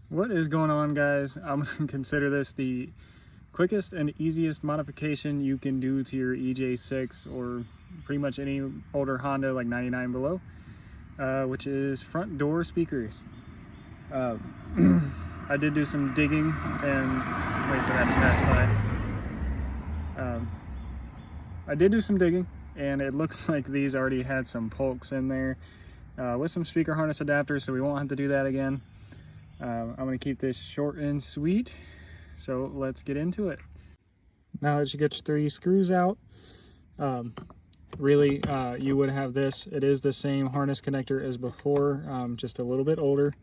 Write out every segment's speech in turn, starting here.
What is going on, guys? I'm gonna consider this the quickest and easiest modification you can do to your EJ6 or pretty much any older Honda like 99 below, which is front door speakers. I did do some digging and wait for that to pass by. I did do some digging and it looks like these already had some pulks in there with some speaker harness adapters, so we won't have to do that again. I'm going to keep this short and sweet, so let's get into it. Now that you get your 3 screws out, really you would have this. It is the same harness connector as before, just a little bit older,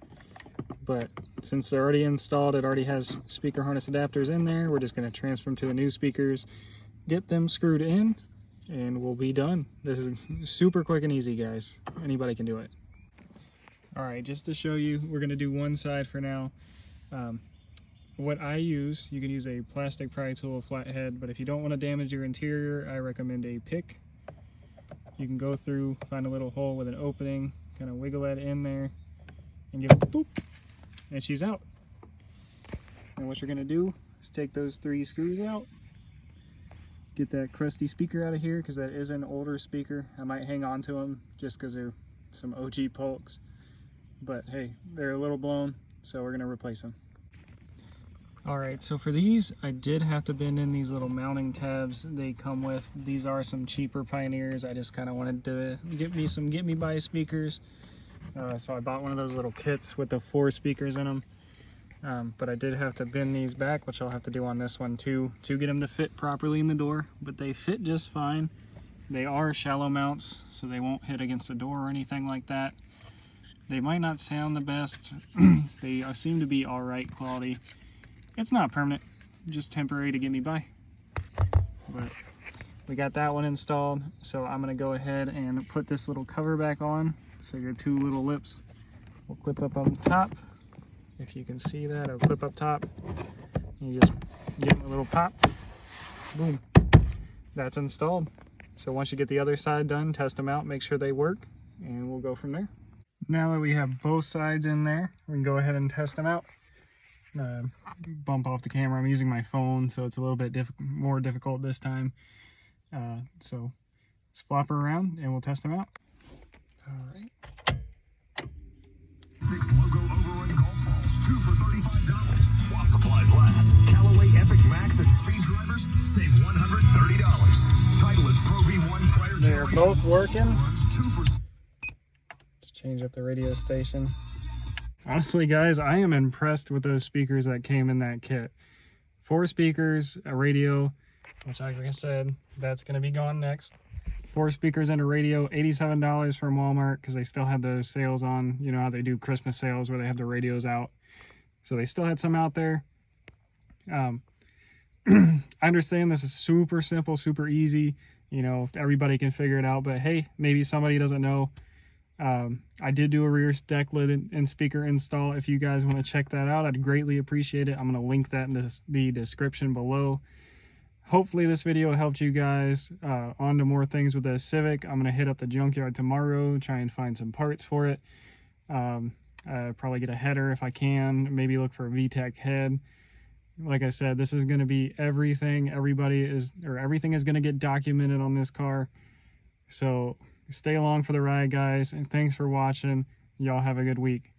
but since they're already installed, it already has speaker harness adapters in there. We're just going to transfer them to the new speakers, get them screwed in, and we'll be done. This is super quick and easy, guys. Anybody can do it. All right, just to show you, we're gonna do one side for now. What I use, you can use a plastic pry tool, a flathead, but if you don't want to damage your interior, I recommend a pick. You can go through, find a little hole with an opening, kind of wiggle that in there, and give it a boop, and she's out. And what you're gonna do is take those 3 screws out, get that crusty speaker out of here, because that is an older speaker. I might hang on to them just because they're some OG pulks. But hey, they're a little blown, so we're gonna replace them. All right, so for these, I did have to bend in these little mounting tabs they come with. These are some cheaper Pioneers. I just kind of wanted to get me some get me by speakers. So I bought one of those little kits with the 4 speakers in them. But I did have to bend these back, which I'll have to do on this one too, to get them to fit properly in the door, but they fit just fine. They are shallow mounts, so they won't hit against the door or anything like that. They might not sound the best. They seem to be all right quality. It's not permanent, just temporary to get me by. But we got that one installed, so I'm gonna go ahead and put this little cover back on. So your 2 little lips will clip up on top. If you can see that, it'll clip up top. You just give them a little pop, boom. That's installed. So once you get the other side done, test them out, make sure they work, and we'll go from there. Now that we have both sides in there, we can go ahead and test them out. Bump off the camera. I'm using my phone, so it's a little bit more difficult this time. So let's flop her around and we'll test them out. All right. 6 logo overrun golf balls, 2 for $35. While supplies last. Callaway Epic Max and Speed Drivers save $130. Title is Pro V1 prior. They're both working. Change up the radio station. Honestly, guys, I am impressed with those speakers that came in that kit. 4 speakers, a radio, which like I said, that's going to be gone next. 4 speakers and a radio, $87 from Walmart, because they still had those sales on. You know how they do Christmas sales where they have the radios out. So they still had some out there. I understand this is super simple, super easy. You know, everybody can figure it out, but hey, maybe somebody doesn't know. I did do a rear deck lid and speaker install. If you guys want to check that out, I'd greatly appreciate it. I'm going to link that in the description below. Hopefully this video helped you guys. On to more things with the Civic. I'm going to hit up the junkyard tomorrow, try and find some parts for it. Probably get a header if I can, maybe look for a VTEC head. Like I said, this is going to be everything. Everything is going to get documented on this car. So stay along for the ride, guys, and thanks for watching. Y'all have a good week.